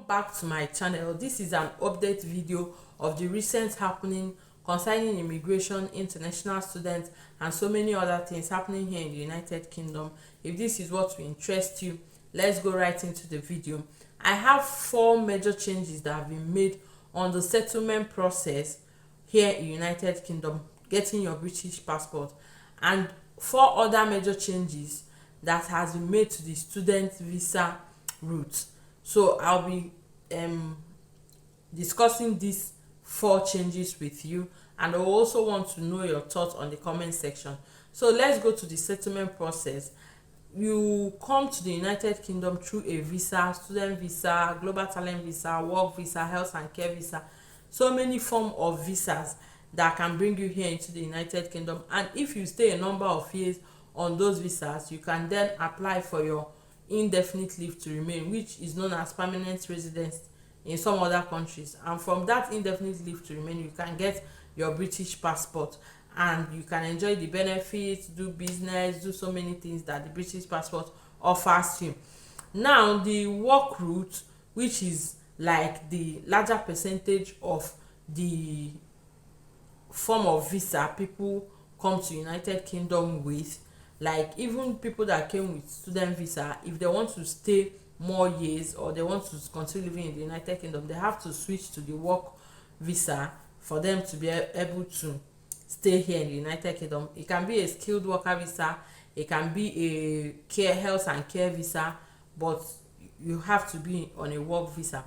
back to my channel. This is an update video of the recent happening concerning immigration, international students, and so many other things happening here in the United Kingdom. If this is what will interest you, let's go right into the video. I have 4 major changes that have been made on the settlement process here in United Kingdom, getting your British passport, and 4 other major changes that has been made to the student visa route. So I'll be discussing these 4 changes with you, and I also want to know your thoughts on the comment section. So let's go to the settlement process. You come to the United Kingdom through a visa, student visa, global talent visa, work visa, health and care visa, so many form of visas that can bring you here into the United Kingdom. And if you stay a number of years on those visas, you can then apply for your indefinite leave to remain, which is known as permanent residence in some other countries. And from that indefinite leave to remain, you can get your British passport, and you can enjoy the benefits, do business, do so many things that the British passport offers you. Now the work route, which is like the larger percentage of the form of visa people come to United Kingdom with, like even people that came with student visa, if they want to stay more years or they want to continue living in the United Kingdom, they have to switch to the work visa for them to be able to stay here in the United Kingdom. It can be a skilled worker visa, it can be a health and care visa, but you have to be on a work visa.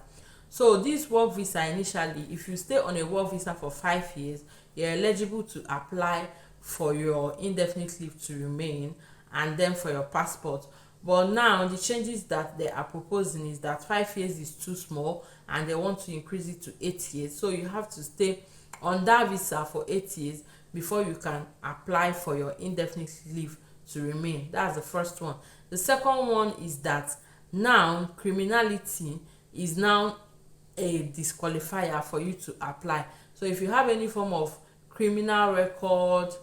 So this work visa, initially, if you stay on a work visa for 5 years, you're eligible to apply for your indefinite leave to remain and then for your passport. But now the changes that they are proposing is that 5 years is too small and they want to increase it to 8 years. So you have to stay on that visa for 8 years before you can apply for your indefinite leave to remain. That's the first one. The second one is that now criminality is now a disqualifier for you to apply. So if you have any form of criminal record,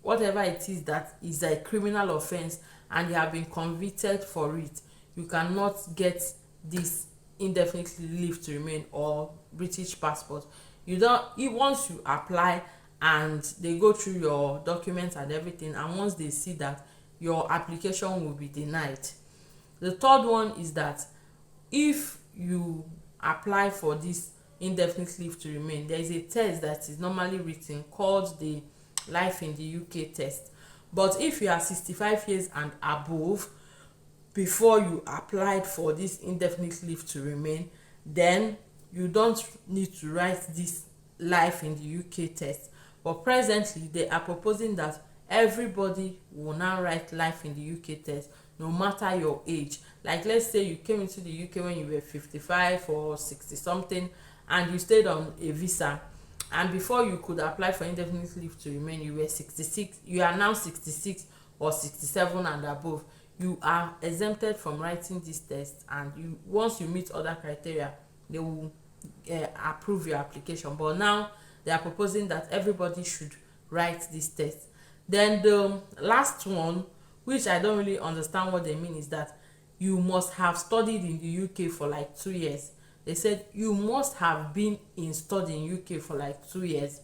whatever it is that is a criminal offense, and you have been convicted for it, you cannot get this indefinite leave to remain or British passport. You don't, once you apply and they go through your documents and everything, and once they see that, your application will be denied. The third one is that if you apply for this indefinite leave to remain, there is a test that is normally written called the Life in the UK test. But if you are 65 years and above before you applied for this indefinite leave to remain, then you don't need to write this Life in the UK test. But presently they are proposing that everybody will now write Life in the UK test, no matter your age. Like let's say you came into the UK when you were 55 or 60 something, and you stayed on a visa, and before you could apply for indefinite leave to remain, you were 66, you are now 66 or 67 and above, you are exempted from writing this test, and you, once you meet other criteria, they will approve your application. But now they are proposing that everybody should write this test. Then the last one, which I don't really understand what they mean, is that you must have studied in the UK for like 2 years. They said you must have been in study in UK for like 2 years.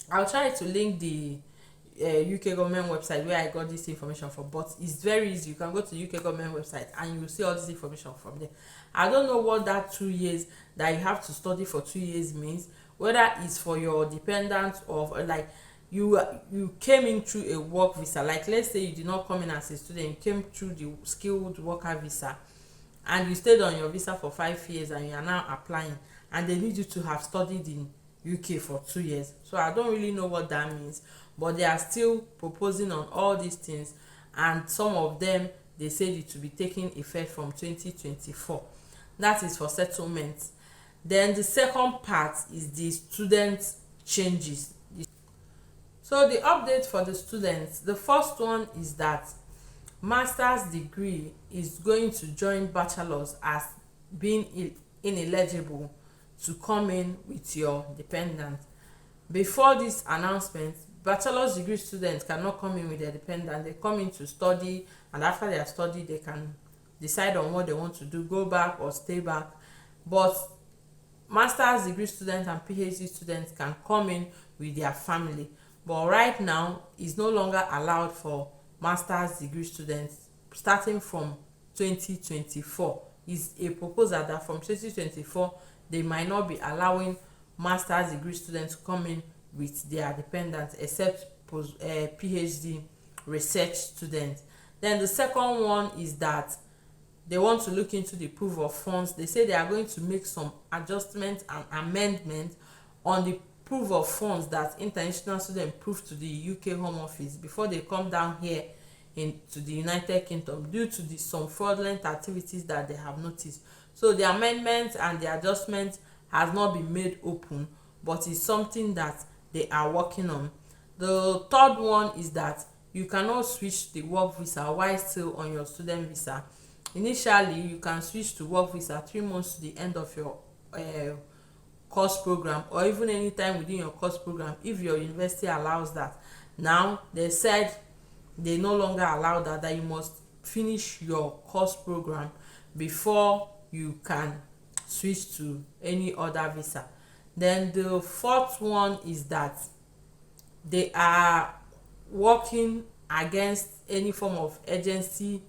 I'll try to link the UK government website where I got this information from, but it's very easy. You can go to the UK government website and you'll see all this information from there. I don't know what that 2 years that you have to study for 2 years means, whether it's for your dependents or like you came in through a work visa. Like let's say you did not come in as a student, you came through the skilled worker visa, and you stayed on your visa for 5 years and you are now applying, and they need you to have studied in UK for 2 years. So I don't really know what that means, but they are still proposing on all these things, and some of them they said it to be taking effect from 2024. That is for settlement. Then the second part is the student changes. So the update for the students, the first one is that master's degree is going to join bachelor's as being ineligible to come in with your dependent. Before this announcement, bachelor's degree students cannot come in with their dependent. They come in to study, and after their study they can decide on what they want to do, go back or stay back. but master's degree students and PhD students can come in with their family. But right now it's no longer allowed for master's degree students starting from 2024. Is a proposal that from 2024 they might not be allowing master's degree students to come in with their dependents except PhD research students. Then the second one is that they want to look into the proof of funds. They say they are going to make some adjustments and amendments on the proof of funds that international students prove to the UK Home Office before they come down here into the United Kingdom due to some fraudulent activities that they have noticed. So the amendments and the adjustments has not been made open, but it's something that they are working on. The third one is that you cannot switch the work visa while still on your student visa. Initially you can switch to work visa 3 months to the end of your course program, or even anytime within your course program if your university allows that. Now they said they no longer allow that you must finish your course program before you can switch to any other visa. Then the fourth one is that they are working against any form of agency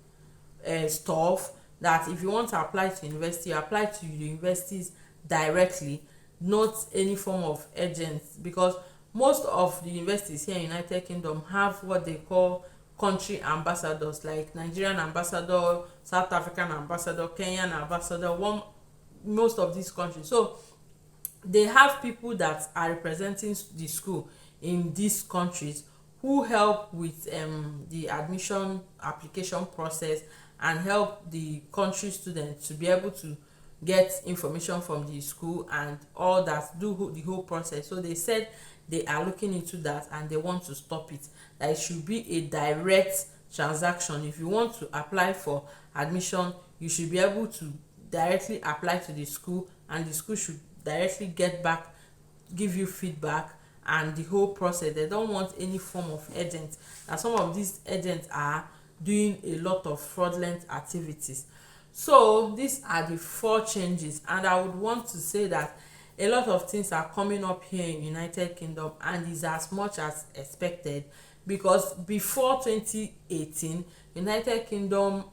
stuff, that if you want to apply to university, you apply to universities directly, not any form of agents, because most of the universities here in United Kingdom have what they call country ambassadors, like Nigerian ambassador, South African ambassador, Kenyan ambassador, most of these countries. So they have people that are representing the school in these countries who help with the admission application process and help the country students to be able to get information from the school and all that, do the whole process. So they said they are looking into that and they want to stop it, that it should be a direct transaction. If you want to apply for admission, you should be able to directly apply to the school, and the school should directly get back, give you feedback and the whole process. They don't want any form of agent, and some of these agents are doing a lot of fraudulent activities. So these are the 4 changes, and I would want to say that a lot of things are coming up here in United Kingdom, and is as much as expected, because before 2018 United Kingdom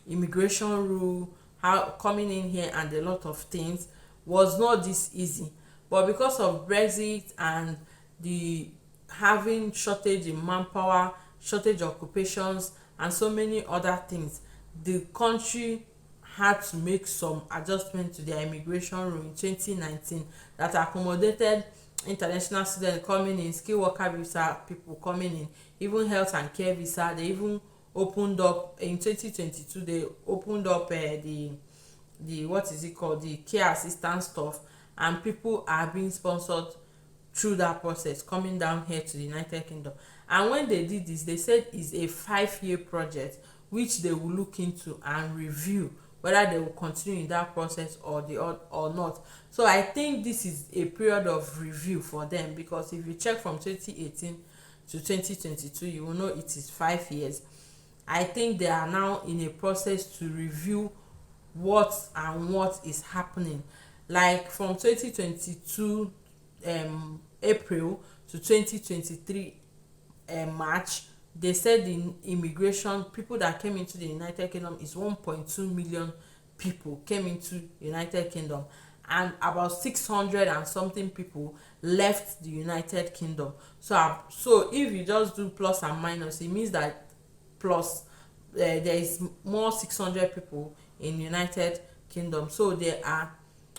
immigration rule, how coming in here and a lot of things was not this easy. But because of Brexit and the having shortage in manpower, shortage of occupations and so many other things, the country had to make some adjustment to their immigration rule in 2019 that accommodated international students coming in, skilled worker visa people coming in, even health and care visa. They even opened up in 2022, they opened up the what is it called, the care assistance stuff, and people are being sponsored through that process coming down here to the United Kingdom. And when they did this, they said it's a 5-year project which they will look into and review whether they will continue in that process or not. So I think this is a period of review for them, because if you check from 2018 to 2022, you will know it is 5 years. I think they are now in a process to review what is happening. Like from 2022 April to 2023 March, they said the immigration people that came into the United Kingdom is 1.2 million people came into United Kingdom, and about 600 and something people left the United Kingdom. So if you just do plus and minus, it means that plus there is more 600 people in United Kingdom. So they are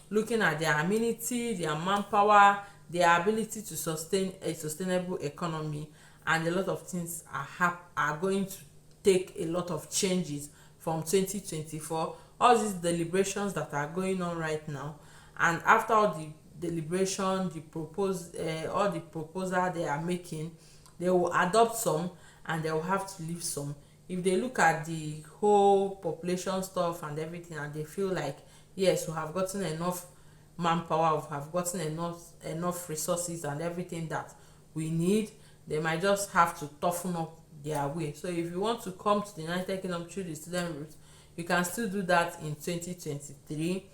looking at their amenity, their manpower, their ability to sustain a sustainable economy, and a lot of things are going to take a lot of changes from 2024. All these deliberations that are going on right now, and after all the deliberation, all the proposal they are making, they will adopt some and they will have to leave some. If they look at the whole population stuff and everything, and they feel like, yes, we have gotten enough manpower, we have gotten enough resources and everything that we need, they might just have to toughen up their way. So if you want to come to the United Kingdom through the student route, you can still do that in 2023.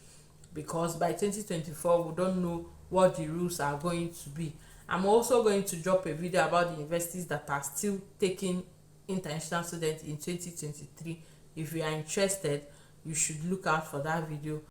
because by 2024 we don't know what the rules are going to be. I'm also going to drop a video about the universities that are still taking international students in 2023. If you are interested, you should look out for that video.